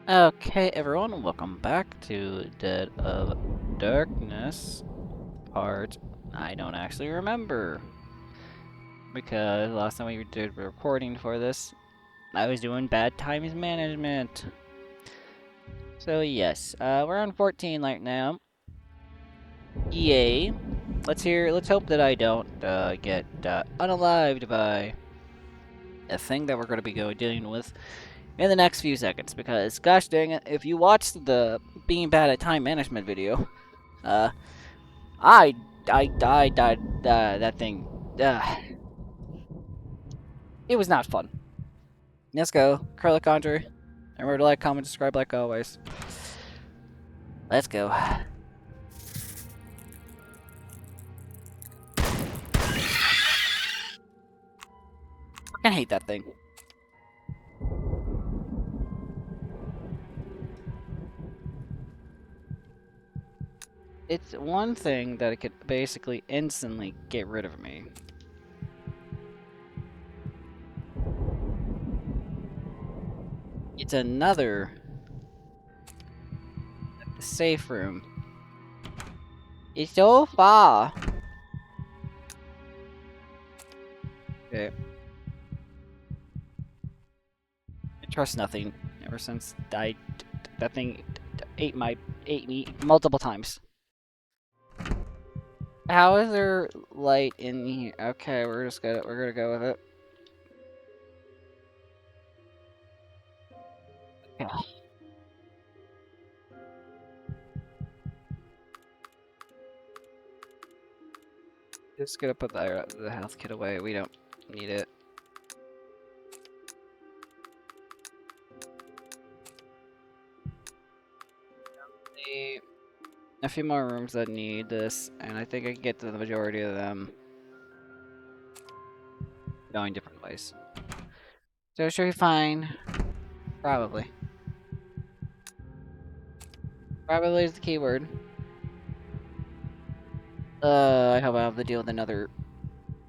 Okay, everyone, welcome back to Dead of Darkness part I don't actually remember. Because last time we did recording for this, I was doing bad times management. So yes, we're on 14 right now. Yay. Let's hope that I don't get unalived by a thing that we're going to be dealing with in the next few seconds. Because gosh dang it, if you watched the being bad at time management video, uh, I died. That thing. Uh, it was not fun. Let's go. Curly Conjure. Remember to like, comment, subscribe like always. Let's go. I hate that thing. It's one thing that it could basically instantly get rid of me. It's another the safe room. It's so far. Okay. I trust nothing ever since that thing ate me multiple times. How is there light in here? Okay, we're gonna go with it. Yeah. Just gonna put the health kit away. We don't need it. A few more rooms that need this, and I think I can get to the majority of them going different ways. So it should be fine. Probably. Probably is the keyword. I hope I have to deal with another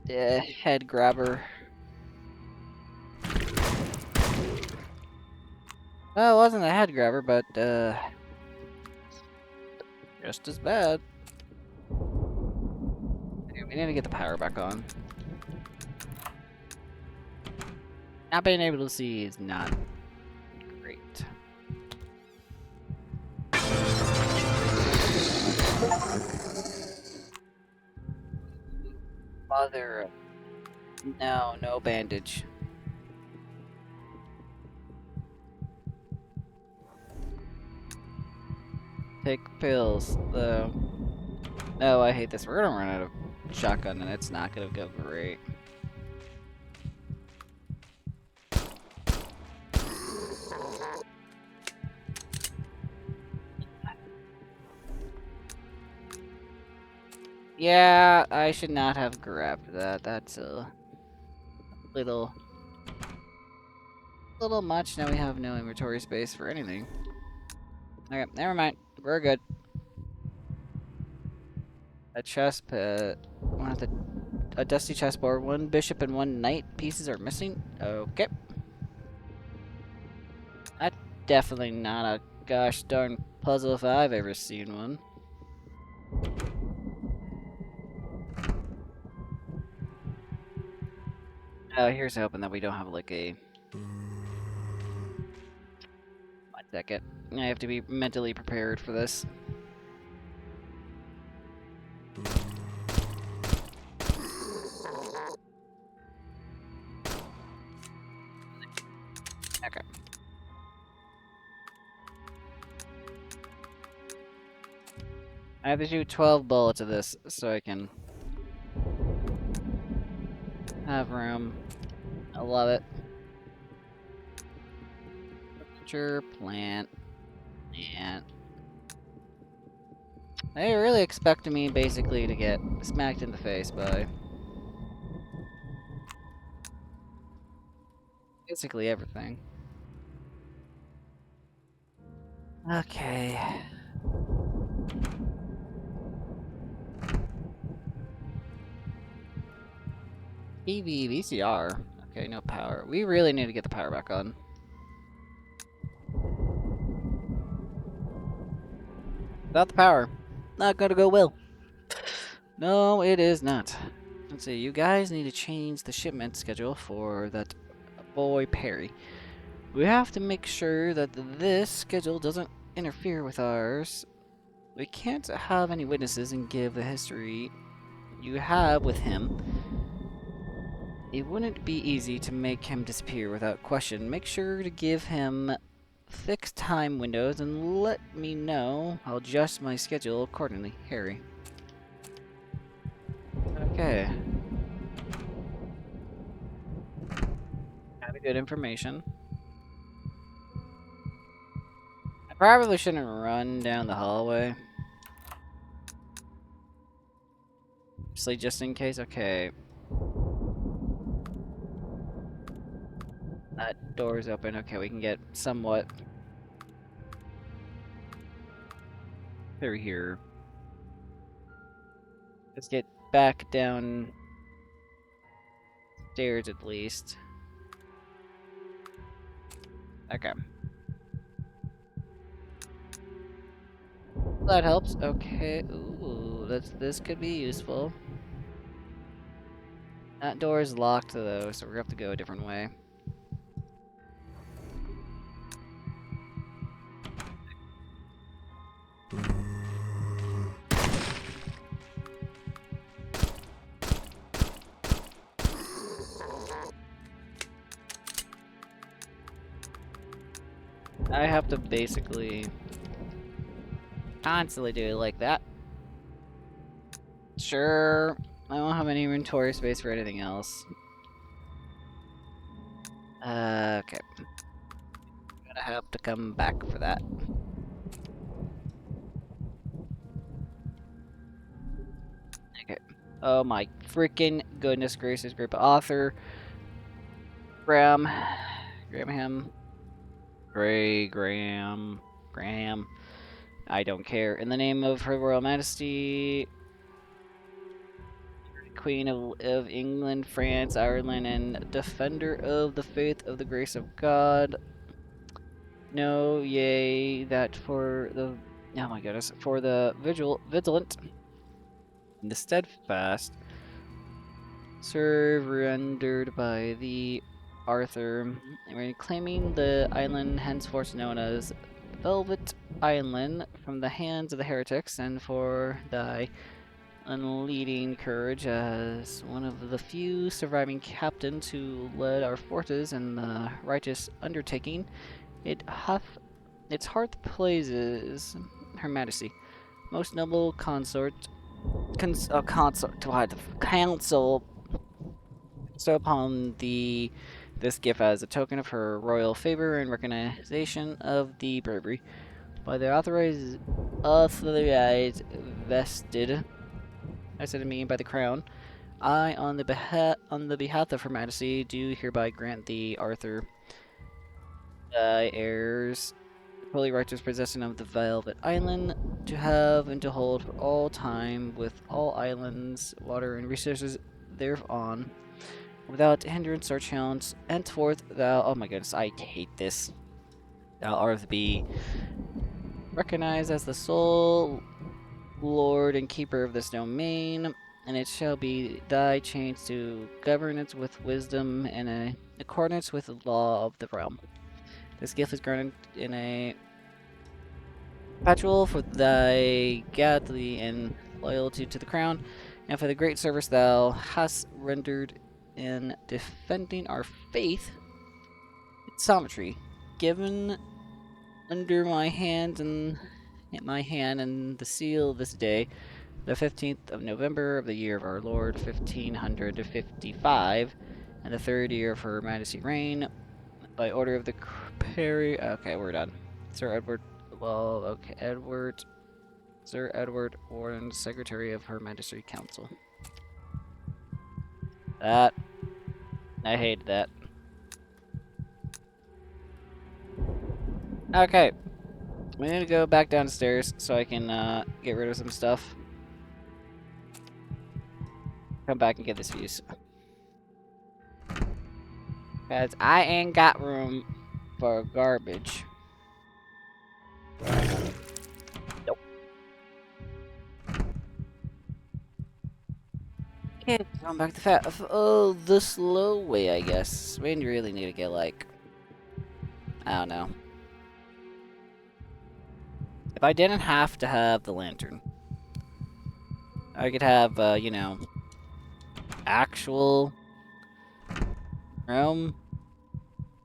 head grabber. Well, it wasn't a head grabber, but just as bad. Okay, we need to get the power back on. Not being able to see is not great. Mother. No, no bandage. Take pills. No, I hate this. We're gonna run out of shotgun, and it's not gonna go great. Yeah, I should not have grabbed that. That's a little much. Now we have no inventory space for anything. Okay, never mind. We're good. A chest pit. A dusty chessboard. One bishop and one knight pieces are missing. Okay. That's definitely not a gosh darn puzzle if I've ever seen one. Here's hoping that we don't have like a... 1 second. I have to be mentally prepared for this. Okay. I have to shoot 12 bullets of this so I can have room. I love it. Furniture, plant. They really expected me basically to get smacked in the face by basically everything. Okay. TV, VCR. Okay, no power. We really need to get the power back on. Without the power, not gonna go well. No, it is not. Let's see, you guys need to change the shipment schedule for that boy Perry. We have to make sure that this schedule doesn't interfere with ours. We can't have any witnesses and give the history you have with him. It wouldn't be easy to make him disappear without question. Make sure to give him fixed time windows and let me know. I'll adjust my schedule accordingly, Harry. Okay. Have good information. I probably shouldn't run down the hallway. Just in case. Okay. That door's open. Okay, we can get somewhat through here. Let's get back down stairs at least. Okay. That helps. Okay. Ooh, this could be useful. That door is locked though, so we're gonna have to go a different way. I have to basically constantly do it like that. Sure, I don't have any inventory space for anything else. Okay. Gonna have to come back for that. Okay. Oh my freaking goodness gracious, group author. Graham. Graham. I don't care. In the name of Her Royal Majesty, Queen of England, France, Ireland, and Defender of the Faith of the Grace of God. Know ye that for the oh my goodness, for the vigilant and the steadfast serve rendered by the Arthur, reclaiming the island henceforth known as Velvet Island from the hands of the heretics, and for thy unleading courage as one of the few surviving captains who led our forces in the righteous undertaking, its heart pleases Her Majesty, most noble consort, council, so upon this gift as a token of her royal favor and recognition of the bravery by the authorized vested in me by the crown. I, on the behalf of Her Majesty, do hereby grant thee, Arthur, thy heirs, fully righteous possession of the Velvet Island, to have and to hold for all time, with all islands, water, and resources thereon, without hindrance or challenge. Henceforth, thou, oh my goodness, I hate this. Thou art be recognized as the sole lord and keeper of this domain, and it shall be thy change to govern it with wisdom and in accordance with the law of the realm. This gift is granted in a perpetual for thy godly and loyalty to the crown, and for the great service thou hast rendered in defending our faith. It's Sometry, given under my hand and the seal this day, the 15th of November of the year of our Lord 1555, and the 3rd year of Her Majesty's reign, by order of the Perry. Okay, we're done. Sir Edward. Well, okay, Sir Edward Warren, Secretary of Her Majesty's Council. That. I hated that. Okay. We need to go back downstairs so I can get rid of some stuff. Come back and get this fuse. Because I ain't got room for garbage. Nope. Yeah, going back to the slow way, I guess. We really need to get, like, I don't know. If I didn't have to have the lantern, I could have, you know, actual room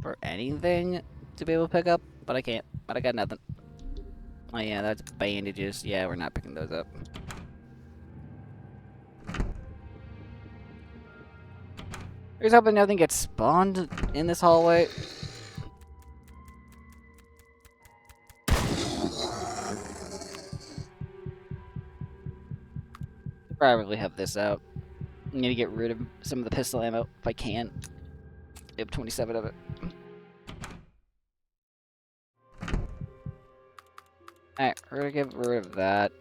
for anything to be able to pick up, but I can't. But I got nothing. Oh yeah, that's bandages. Yeah, we're not picking those up. Here's hoping nothing gets spawned in this hallway. Probably have this out. I need to get rid of some of the pistol ammo if I can. I have 27 of it. Alright, we're gonna get rid of that.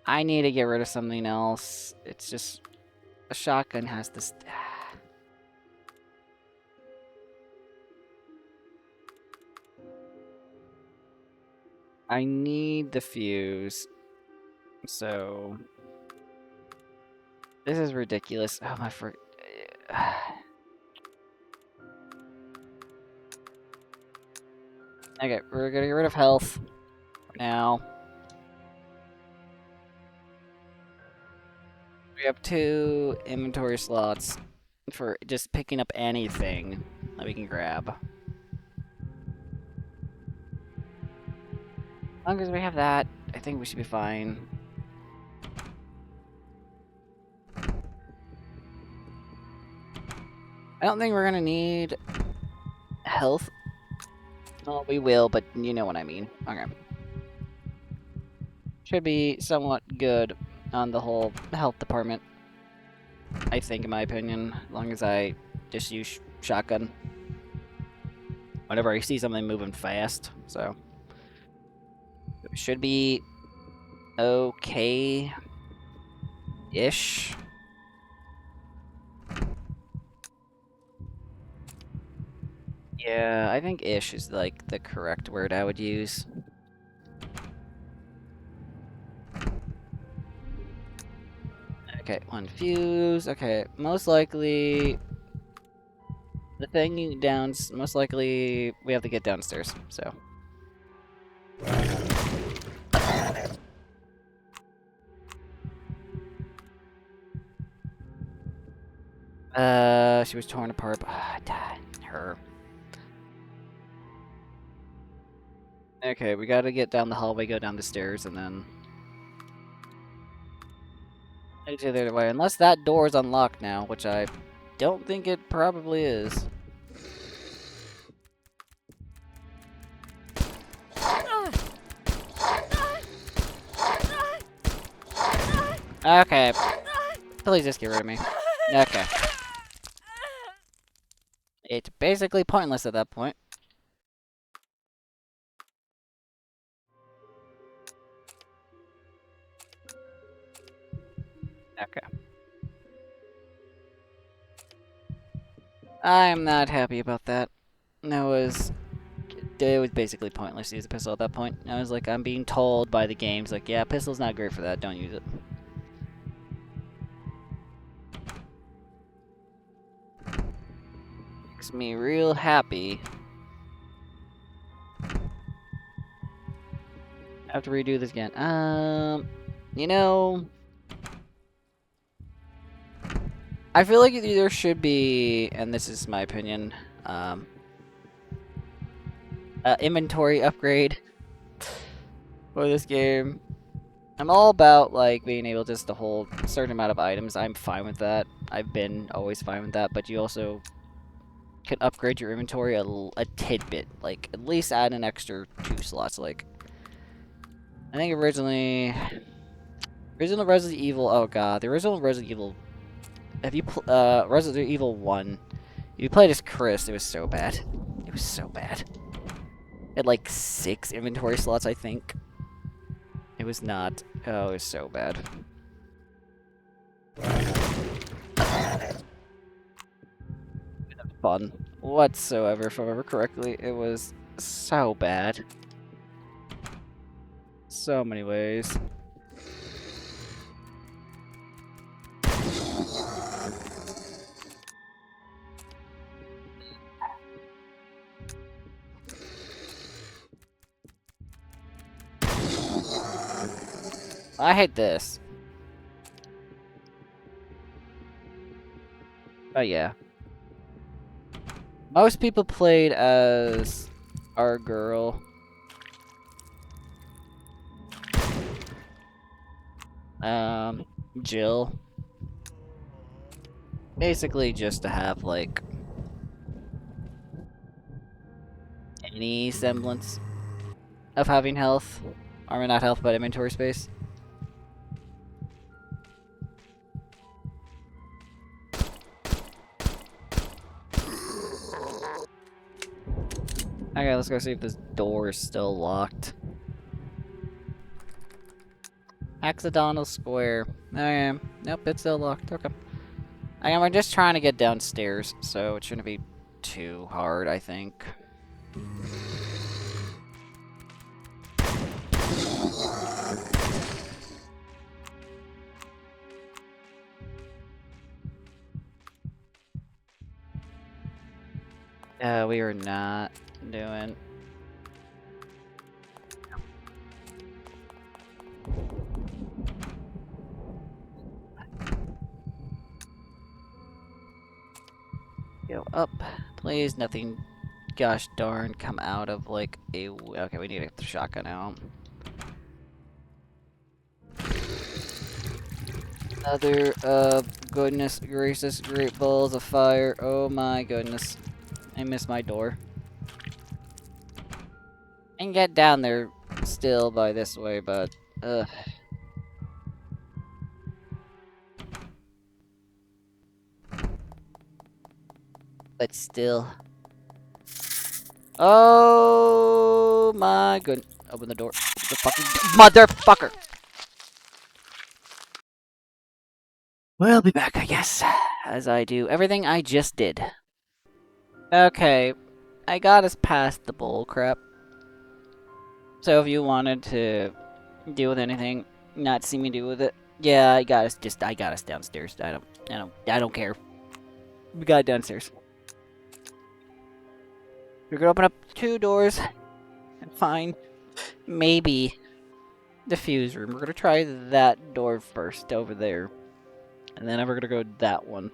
I need to get rid of something else. It's just a shotgun has this. I need the fuse. So this is ridiculous. Oh my fr. Okay, we're gonna get rid of health now. We have 2 inventory slots for just picking up anything that we can grab. As long as we have that, I think we should be fine. I don't think we're gonna need health. Well, we will, but you know what I mean. Okay. Should be somewhat good on the whole health department. I think, in my opinion, as long as I just use shotgun whenever I see something moving fast. So it should be okay-ish. Yeah, I think ish is like the correct word I would use. Okay, 1 fuse. Okay, most likely the thing most likely we have to get downstairs, so. She was torn apart. Her. Okay, we gotta get down the hallway, go down the stairs, and then to the other way. Unless that door is unlocked now, which I don't think it probably is. Okay. Please just get rid of me. Okay. It's basically pointless at that point. Okay. I'm not happy about that. It was basically pointless to use a pistol at that point. I was like, I'm being told by the games, like, yeah, pistol's not great for that, don't use it. Makes me real happy. I have to redo this again. You know, I feel like there should be, and this is my opinion, inventory upgrade for this game. I'm all about, like, being able just to hold a certain amount of items. I'm fine with that. I've been always fine with that, but you also can upgrade your inventory a tidbit. Like, at least add an extra 2 slots. Like, I think original Resident Evil, oh god, the original Resident Evil, if you, Resident Evil 1, if you played as Chris, it was so bad. It was so bad. It had, like, 6 inventory slots, I think. It was not, oh, it was so bad. Fun whatsoever, if I remember correctly. It was so bad. So many ways. I hate this. Oh yeah. Most people played as our girl. Jill. Basically just to have, like, any semblance of having health. Or not health, but inventory space. Okay, let's go see if this door is still locked. Hexagonal square. Okay. Nope, it's still locked. Okay. We're just trying to get downstairs, so it shouldn't be too hard, I think. We are not doing... Go up. Please, nothing, gosh darn, come out of, like, a... Okay, we need to get the shotgun out. Another, goodness gracious, great balls of fire. Oh my goodness. I missed my door. I can get down there still by this way, but, ugh. But still. Oh my goodness. Open the door. Open the fucking motherfucker! We'll be back, I guess. As I do everything I just did. Okay. I got us past the bull crap. So if you wanted to deal with anything, not see me deal with it, yeah, I got us downstairs. I don't care. We got it downstairs. We're gonna open up 2 doors and find maybe the fuse room. We're gonna try that door first over there. And then we're gonna go that one.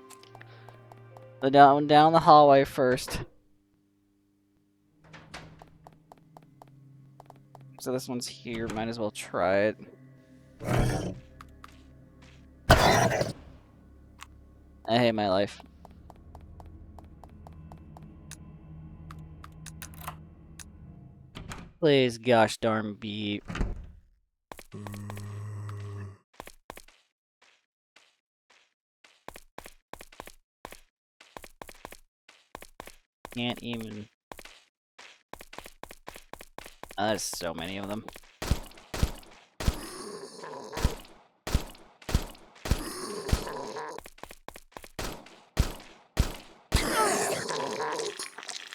Down the hallway first. So this one's here, might as well try it. I hate my life. Please, gosh darn be. Can't even. There's so many of them.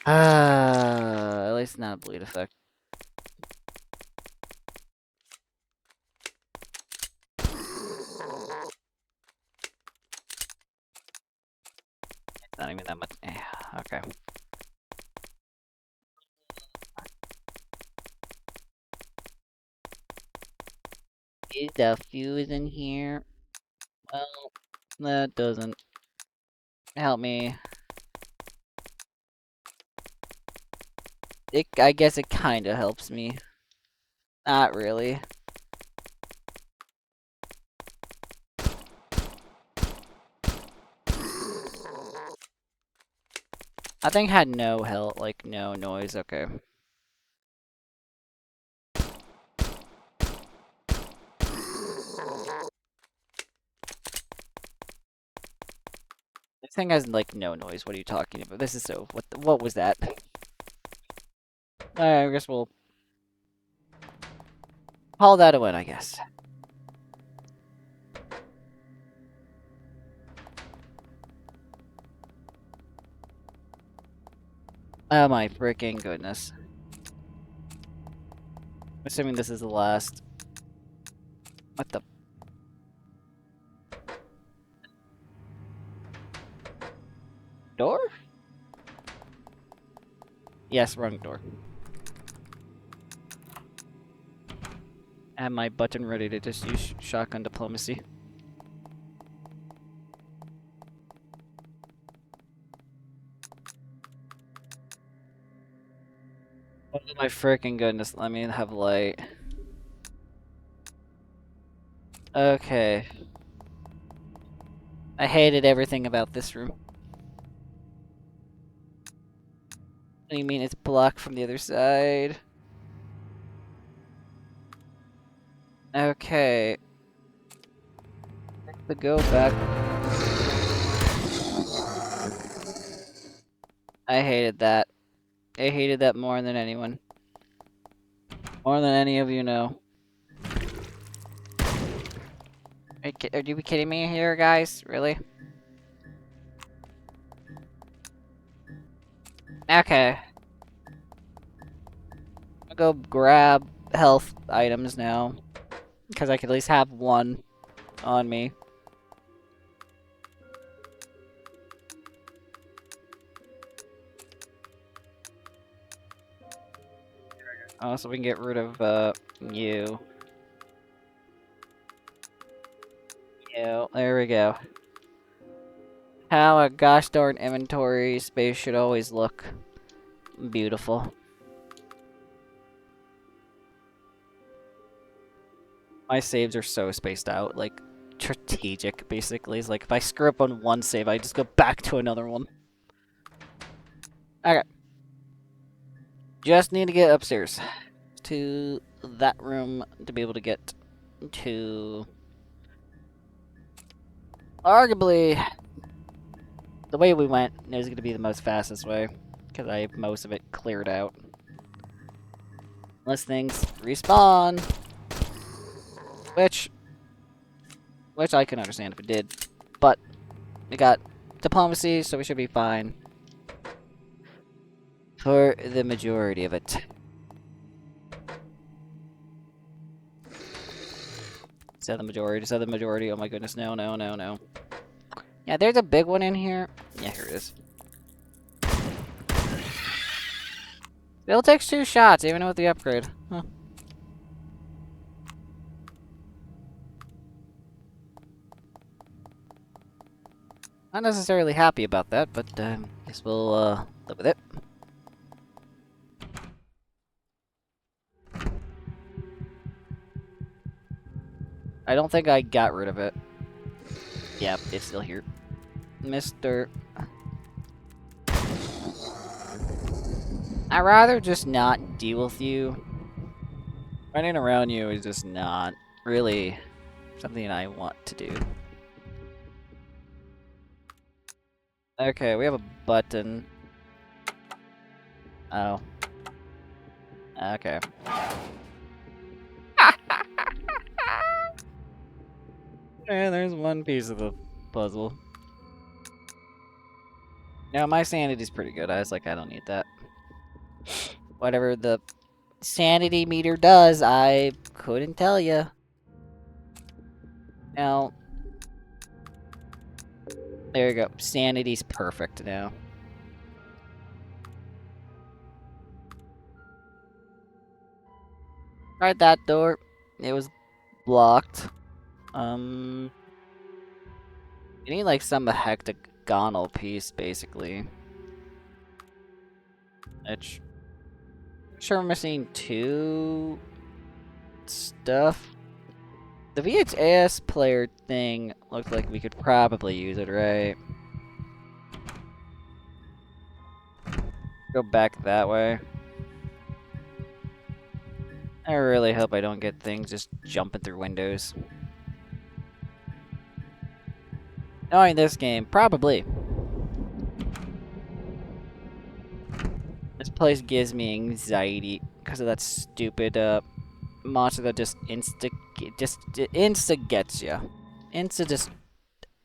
At least not a bleed effect. Not even that much. Okay. Is the fuse in here? Well, that doesn't help me. I guess it kinda helps me. Not really. That thing had no help, like, no noise, okay. This thing has, like, no noise, what are you talking about? This is so, what was that? Alright, I guess we'll call that a win, I guess. Oh my freaking goodness. Assuming this is the last. What the? Door? Yes, wrong door. have my button ready to just use shotgun diplomacy. Oh my freaking goodness, let me have light. Okay. I hated everything about this room. What do you mean it's blocked from the other side? Okay. To go back. I hated that. I hated that more than anyone. More than any of you know. Are you kidding me here, guys? Really? Okay. I'll go grab health items now. Because I could at least have one on me. Oh, so we can get rid of, you. You. There we go. How a gosh darn inventory space should always look beautiful. My saves are so spaced out, like, strategic, basically. It's like, if I screw up on one save, I just go back to another one. Okay. Just need to get upstairs to that room to be able to get to... Arguably, the way we went is going to be the most fastest way, because I have most of it cleared out. Unless things respawn. Which I can understand if it did. But we got diplomacy, so we should be fine. For the majority of it. Said the majority, oh my goodness, no, no, no, no. Yeah, there's a big one in here. Yeah, here it is. Still takes 2 shots, even with the upgrade. Huh. Not necessarily happy about that, but guess we'll live with it. I don't think I got rid of it. Yep, it's still here. Mr. I'd rather just not deal with you. Running around you is just not really something I want to do. Okay, we have a button. Oh. Okay. And there's one piece of the puzzle. Now, my sanity's pretty good. I was like, I don't need that. Whatever the sanity meter does, I couldn't tell you. Now, there you go. Sanity's perfect now. Tried that door. It was blocked. You need like some hectagonal piece, basically. Which, sure, we're missing 2 stuff. The VHS player thing looked like we could probably use it, right? Go back that way. I really hope I don't get things just jumping through windows. Knowing this game, probably. This place gives me anxiety because of that stupid monster that just insta gets you.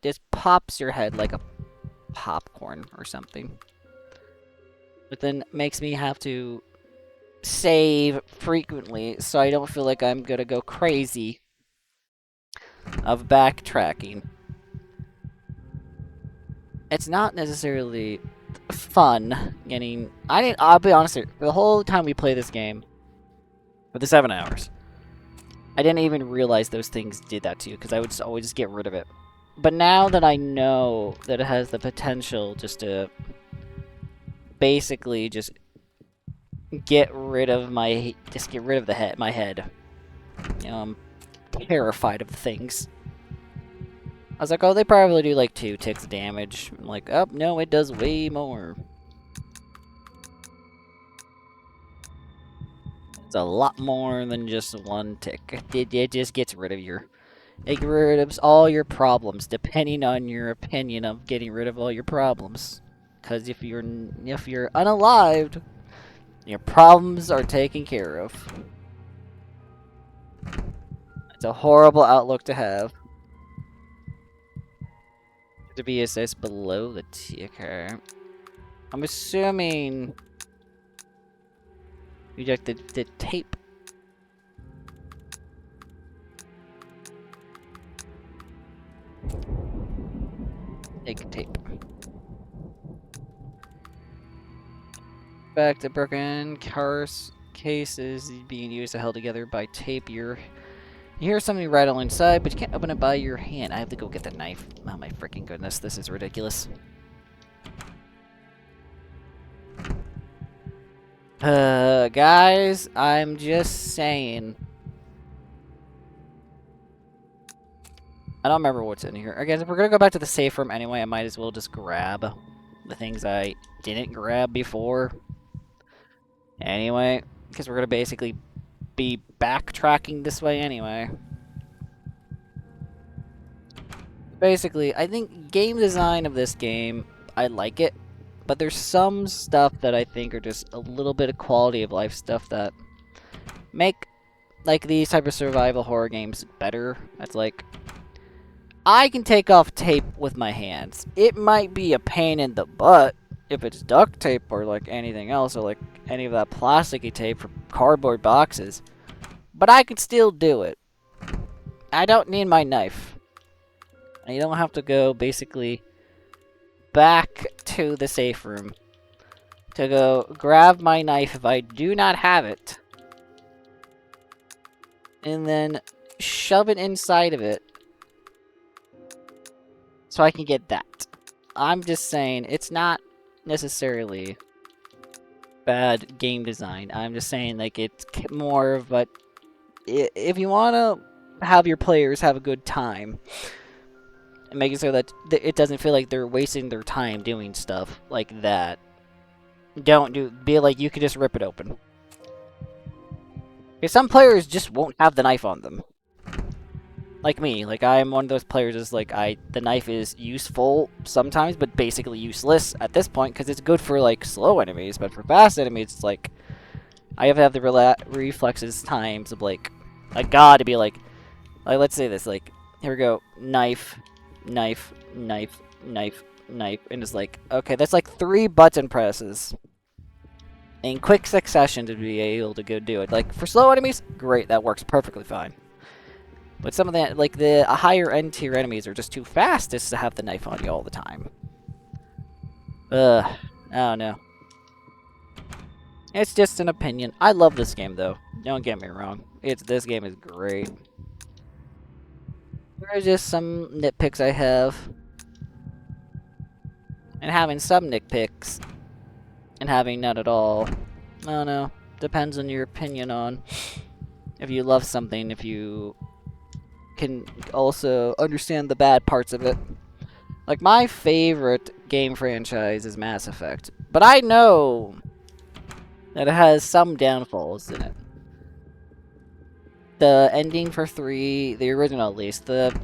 Just pops your head like a popcorn or something. But then makes me have to save frequently so I don't feel like I'm gonna go crazy of backtracking. It's not necessarily fun getting... I'll be honest here, for the whole time we play this game, for the 7 hours, I didn't even realize those things did that to you, because I would just always just get rid of it. But now that I know that it has the potential just to basically just get rid of my my head. You know, I'm terrified of things. I was like, oh, they probably do like 2 ticks of damage. I'm like, oh, no, it does way more. It's a lot more than just 1 tick. It just gets rid of your... It gets rid of all your problems, depending on your opinion of getting rid of all your problems. Because if you're unalived, your problems are taken care of. It's a horrible outlook to have. To be assessed below the ticker. I'm assuming you check the tape. Take tape. Back to broken cars cases being used to held together by tape. You hear something rattle inside, but you can't open it by your hand. I have to go get the knife. Oh my freaking goodness, this is ridiculous. Guys, I'm just saying. I don't remember what's in here. I guess if we're gonna go back to the safe room anyway, I might as well just grab the things I didn't grab before. Anyway, because we're gonna basically be backtracking this way anyway. Basically, I think game design of this game, I like it. But there's some stuff that I think are just a little bit of quality of life stuff that make, like, these type of survival horror games better. That's like, I can take off tape with my hands. It might be a pain in the butt if it's duct tape or, like, anything else, or, like, any of that plasticky tape for cardboard boxes. But I can still do it. I don't need my knife. I don't have to go, basically, back to the safe room to go grab my knife if I do not have it, and then shove it inside of it so I can get that. I'm just saying, it's not necessarily bad game design. I'm just saying, like, it's more of a... If you want to have your players have a good time, and making sure that it doesn't feel like they're wasting their time doing stuff like that, be like, you can just rip it open. Because some players just won't have the knife on them. Like me, like I'm one of those players is like, the knife is useful sometimes, but basically useless at this point, because it's good for like slow enemies, but for fast enemies, it's like, I have to have the reflexes times of like, I gotta be like, let's say this, like, here we go, knife, knife, knife, knife, knife, and it's like, okay, that's like 3 button presses in quick succession to be able to go do it. Like, for slow enemies, great, that works perfectly fine. But some of that, like, the higher end tier enemies are just too fast just to have the knife on you all the time. I don't know. It's just an opinion. I love this game, though. Don't get me wrong. This game is great. There's just some nitpicks I have. And having some nitpicks and having none at all. I don't know. Depends on your opinion on if you love something, if you can also understand the bad parts of it. Like, my favorite game franchise is Mass Effect. But I know that it has some downfalls in it. The ending for 3, the original at least, the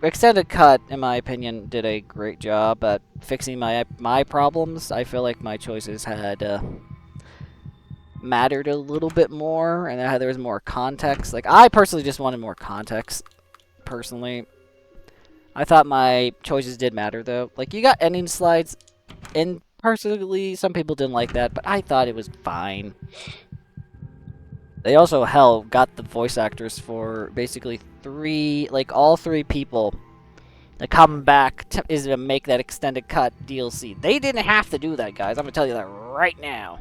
extended cut, in my opinion, did a great job at fixing my problems. I feel like my choices had mattered a little bit more, and there was more context. Like, I personally just wanted more context, personally. I thought my choices did matter, though. Like, you got ending slides, and personally, some people didn't like that, but I thought it was fine. They also, hell, got the voice actors for basically all 3 people that come back to make that extended cut DLC. They didn't have to do that, guys. I'm gonna tell you that right now.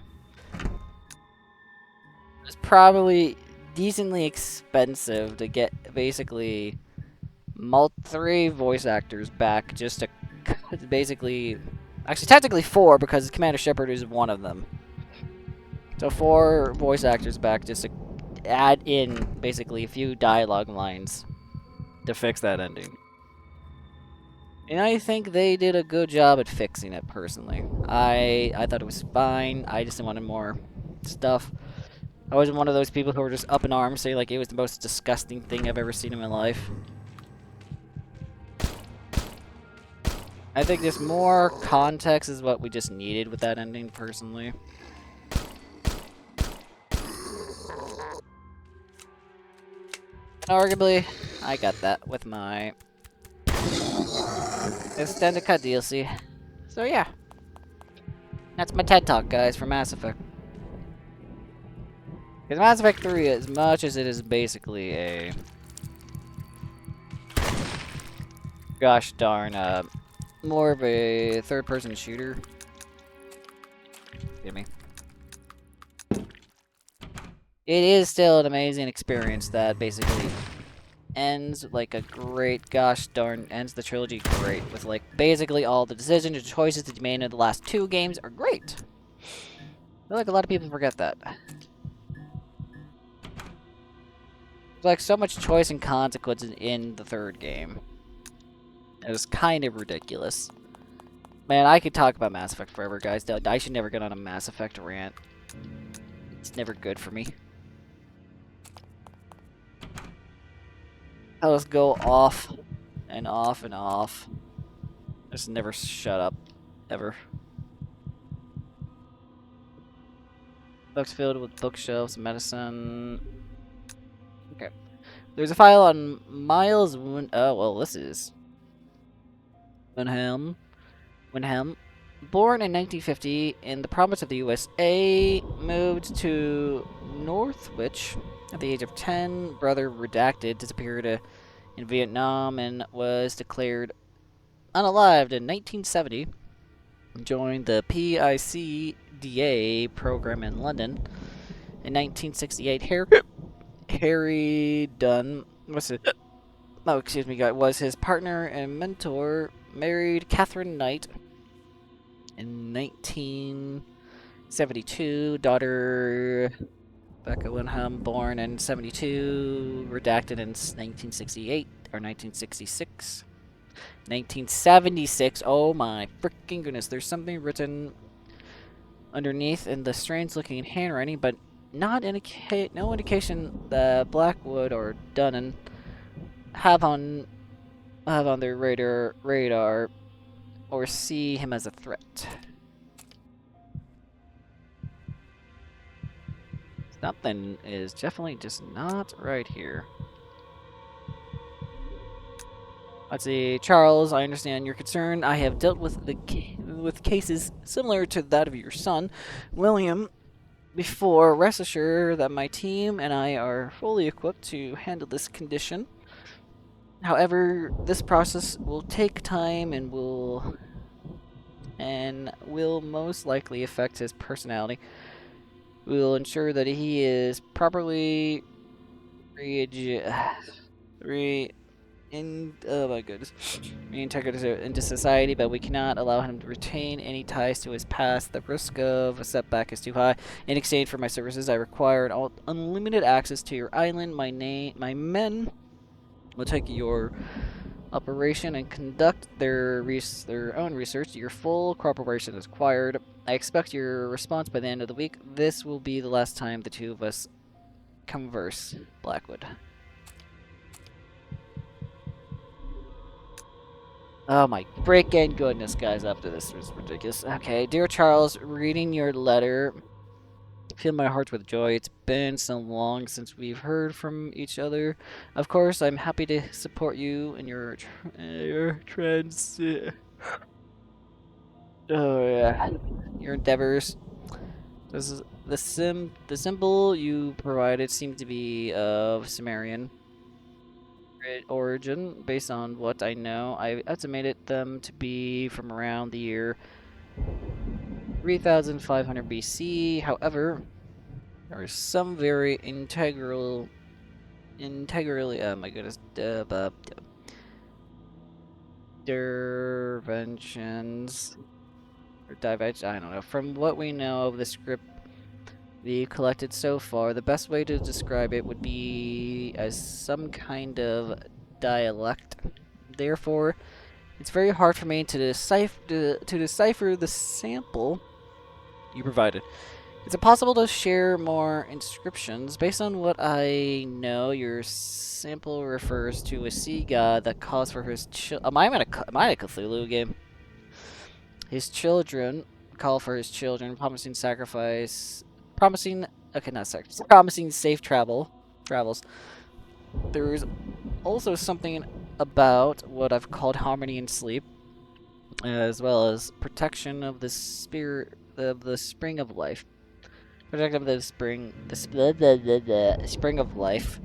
It's probably decently expensive to get basically 3 voice actors back just to basically, actually technically 4 because Commander Shepard is one of them. So 4 voice actors back just to add in basically a few dialogue lines to fix that ending. And I think they did a good job at fixing it, personally. I thought it was fine. I just wanted more stuff. I wasn't one of those people who were just up in arms saying like it was the most disgusting thing I've ever seen in my life. I think just more context is what we just needed with that ending, personally. Arguably, I got that with my extended cut DLC. So yeah. That's my TED Talk, guys, for Mass Effect. Because Mass Effect 3, as much as it is basically a... gosh darn, more of a third-person shooter. Excuse me. It is still an amazing experience that basically ends like a great, gosh darn, ends the trilogy great. With like, basically all the decisions and choices that you made in the last 2 games are great. I feel like a lot of people forget that. There's like so much choice and consequences in the 3rd game. It was kind of ridiculous. Man, I could talk about Mass Effect forever, guys. I should never get on a Mass Effect rant. It's never good for me. I'll just go off and off and off. Just never shut up. Ever. Books filled with bookshelves, medicine. Okay. There's a file on Miles oh, well, this is... Winham. Born in 1950 in the province of the USA, moved to Northwich at the age of 10. Brother redacted, disappeared in Vietnam and was declared unalived in 1970. Joined the PICDA program in London. In 1968, Harry Dunn was his partner and mentor. Married Catherine Knight in 1972. Daughter Becca Winham, born in 72, redacted in 1968 or 1966. 1976. Oh my freaking goodness! There's something written underneath in the strange-looking handwriting, but no indication that Blackwood or Dunnan have on their radar or see him as a threat. Something is definitely just not right here. Let's see, Charles, I understand your concern. I have dealt with with cases similar to that of your son, William, before. Rest assured that my team and I are fully equipped to handle this condition. However, this process will take time and will most likely affect his personality. We will ensure that he is properly oh my goodness, reintegrated into society, but we cannot allow him to retain any ties to his past. The risk of a setback is too high. In exchange for my services, I require unlimited access to your island. My men will take your operation and conduct their own research. Your full cooperation is required. I expect your response by the end of the week. This will be the last time the two of us converse. Blackwood. Oh my freaking goodness, guys, after this was ridiculous. Okay, dear Charles, reading your letter, fill my heart with joy. It's been so long since we've heard from each other. Of course, I'm happy to support you in your your endeavors. This is the symbol you provided seemed to be of Sumerian origin. Based on what I know, I estimated them to be from around the year 3500 BC. However, There are some very integrally, oh my goodness, interventions, or diverge, I don't know. From what we know of the script we collected so far, the best way to describe it would be as some kind of dialect. Therefore, it's very hard for me to decipher the sample you provided. Is it possible to share more inscriptions? Based on what I know, your sample refers to a sea god that calls for his am I in a Cthulhu game? His children call for his children, promising sacrifice, promising okay, not sacrifice, promising safe travels. There's also something about what I've called harmony and sleep, as well as protection of the spirit of the spring of life. Protection of the spring of life.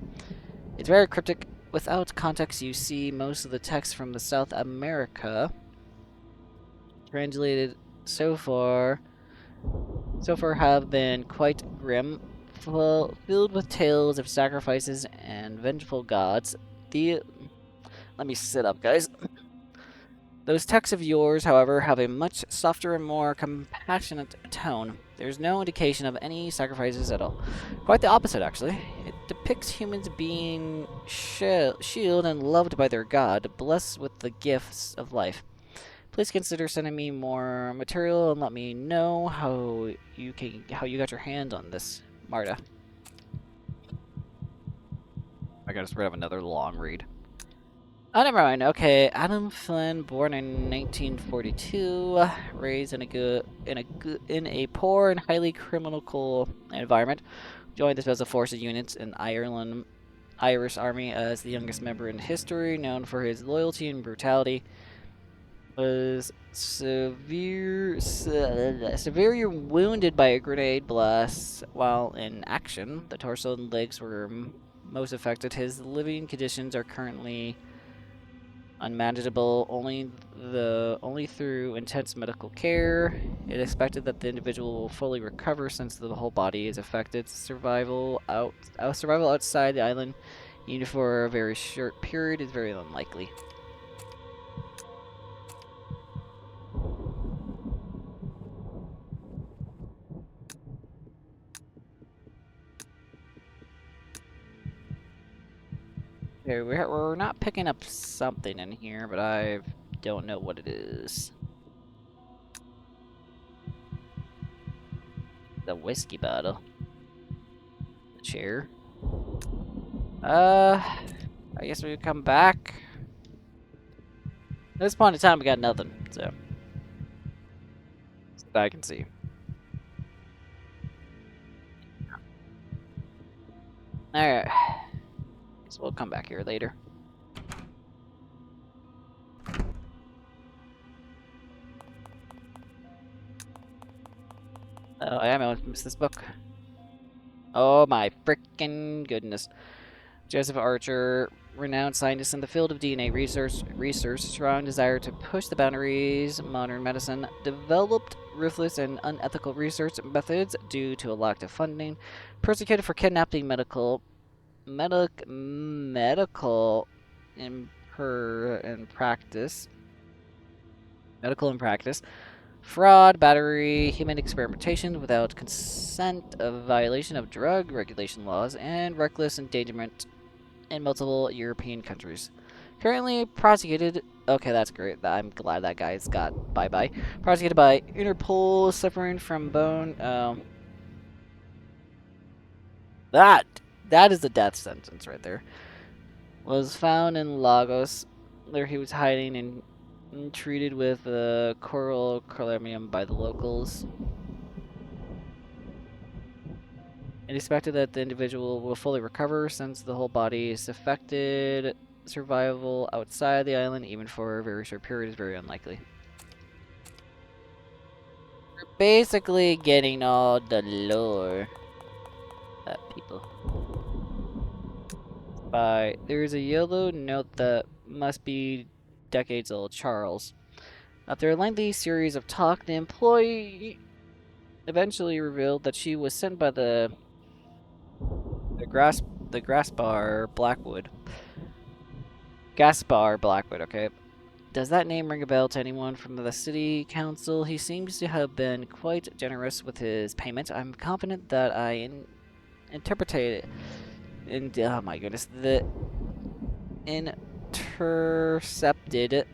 It's very cryptic. Without context, you see most of the text from the South America translated so far have been quite grim, filled with tales of sacrifices and vengeful gods. Let me sit up, guys. Those texts of yours, however, have a much softer and more compassionate tone. There's no indication of any sacrifices at all. Quite the opposite, actually. It depicts humans being shielded and loved by their god, blessed with the gifts of life. Please consider sending me more material and let me know how you got your hand on this, Marta. I gotta spread up another long read. Oh, never mind. Okay, Adam Flynn, born in 1942, raised in a poor and highly criminal environment. Joined the Special Forces units in Irish Army as the youngest member in history, known for his loyalty and brutality. Was severely wounded by a grenade blast while in action. The torso and legs were most affected. His living conditions are currently unmanageable only through intense medical care. It is expected that the individual will fully recover since the whole body is affected. Survival outside the island, even for a very short period, is very unlikely. Okay, we're not picking up something in here, but I don't know what it is. The whiskey bottle. The chair. I guess we come back. At this point in time, we got nothing, so that I can see. Alright. So we'll come back here later. Oh, I almost missed this book. Oh my freaking goodness. Joseph Archer, renowned scientist in the field of DNA research, strong desire to push the boundaries of modern medicine, developed ruthless and unethical research methods due to a lack of funding, persecuted for kidnapping medical in practice, fraud, battery, human experimentation without consent, a violation of drug regulation laws, and reckless endangerment in multiple European countries. Currently prosecuted. Okay, that's great. I'm glad that guy's got bye-bye. Prosecuted by Interpol, suffering from bone. That is the death sentence right there. Was found in Lagos, where he was hiding and treated with coral colamium by the locals. It is expected that the individual will fully recover since the whole body is affected. Survival outside the island, even for a very short period, is very unlikely. We're basically getting all the lore. People. There's a yellow note that must be decades old. Charles. After a lengthy series of talk, the employee eventually revealed that she was sent by the The grass bar Blackwood. Gaspar Blackwood, okay. Does that name ring a bell to anyone from the city council? He seems to have been quite generous with his payment. I'm confident that I interpreted oh my goodness, the intercepted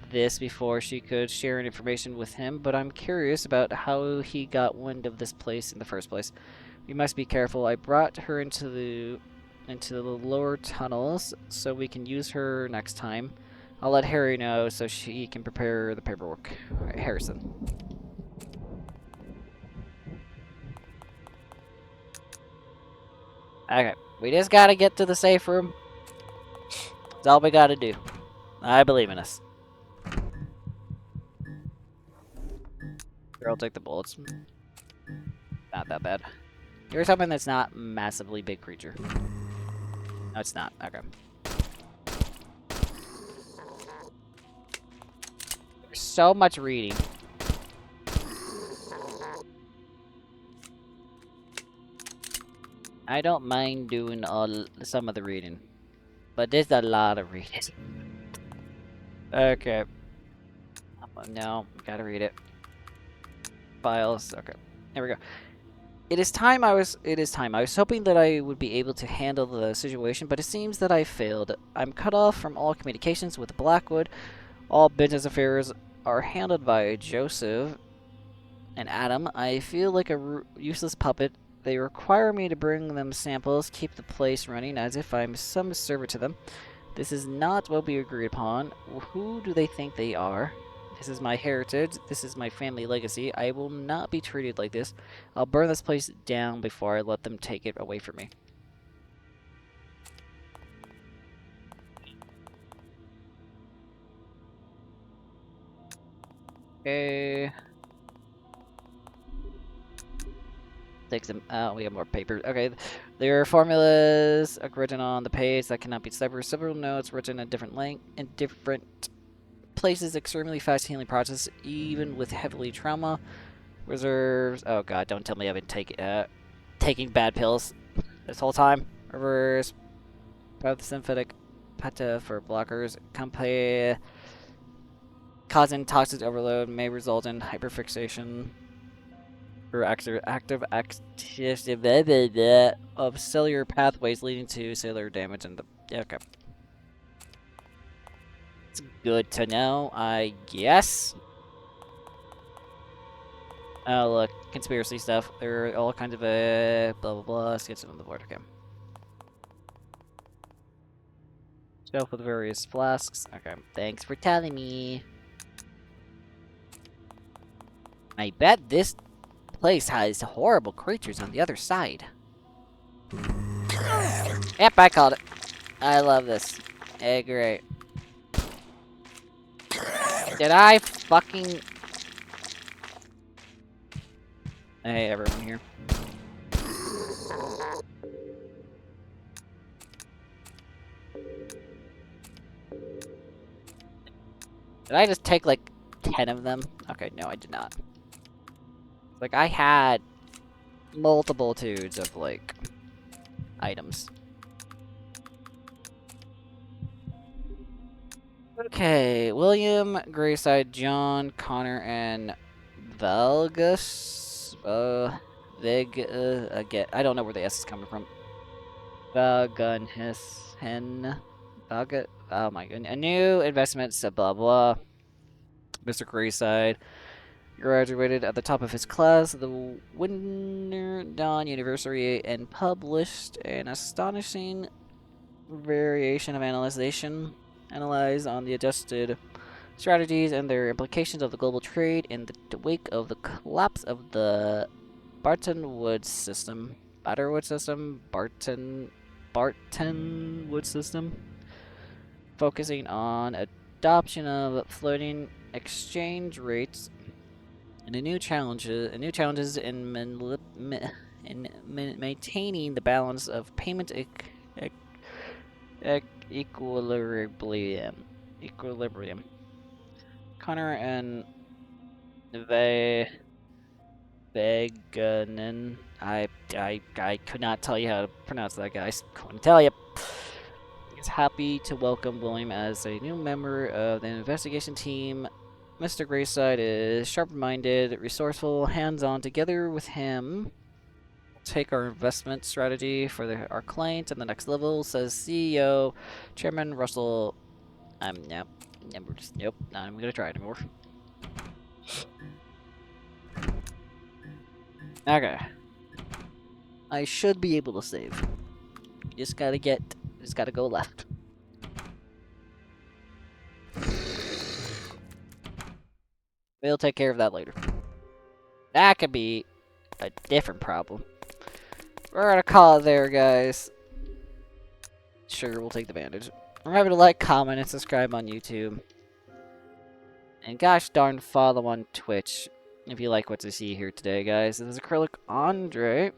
this before she could share information with him, but I'm curious about how he got wind of this place in the first place. We must be careful. I brought her into the lower tunnels so we can use her next time. I'll let Harry know so she can prepare the paperwork. All right, Harrison. Okay, we just gotta get to the safe room. That's all we gotta do. I believe in us. Here, I'll take the bullets. Not that bad. Here's something that's not massively big creature. No, it's not. Okay. There's so much reading. I don't mind doing some of the reading, but there's a lot of reading. Okay. No, gotta read it. Files. Okay. Here we go. It is time. I was hoping that I would be able to handle the situation, but it seems that I failed. I'm cut off from all communications with Blackwood. All business affairs are handled by Joseph and Adam. I feel like a useless puppet. They require me to bring them samples, keep the place running as if I'm some servant to them. This is not what we agreed upon. Who do they think they are? This is my heritage. This is my family legacy. I will not be treated like this. I'll burn this place down before I let them take it away from me. Okay. Take some. We have more paper. Okay. There are formulas written on the page that cannot be severed. Several notes written in different places. Extremely fast healing process, even with heavily trauma. Reserves. Oh god, don't tell me I've been taking bad pills this whole time. Reverse. Synthetic peta for blockers. Causing toxic overload may result in hyperfixation or active of cellular pathways leading to cellular damage and the okay. It's good to know, I guess. Oh look, conspiracy stuff. There are all kinds of blah blah blah. Let's get some on the board. Okay. Shelf with various flasks. Okay, thanks for telling me. I bet this place has horrible creatures on the other side. Yep, I called it. I love this. Hey, great. Did I fucking... Hey, everyone here. Did I just take, like, 10 of them? Okay, no, I did not. Like, I had multitudes of, like, items. Okay, William, Grayside, John, Connor, and Valgus. I don't know where the S is coming from. Vagunhissen. Oh my goodness. A new investment, blah blah. Mr. Grayside graduated at the top of his class at the Winter Dawn University and published an astonishing variation of analyze on the adjusted strategies and their implications of the global trade in the wake of the collapse of the Barton Woods system. Barton Woods system. Focusing on adoption of floating exchange rates and new challenges in maintaining the balance of payment equilibrium. Connor and Beganin. I could not tell you how to pronounce that, guys. Couldn't tell you. Is happy to welcome William as a new member of the investigation team. Mr. Grayside is sharp-minded, resourceful, hands-on. Together with him, take our investment strategy for our client to the next level, says CEO, Chairman Russell. Nope. Nope, not even gonna try anymore. Okay. I should be able to save. Just gotta go left. We'll take care of that later. That could be a different problem. We're gonna call it there, guys. Sure, we'll take the bandage. Remember to like, comment, and subscribe on YouTube. And gosh darn, follow on Twitch if you like what you see here today, guys. This is Acrylic Andre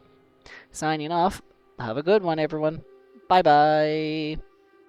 signing off. Have a good one, everyone. Bye-bye.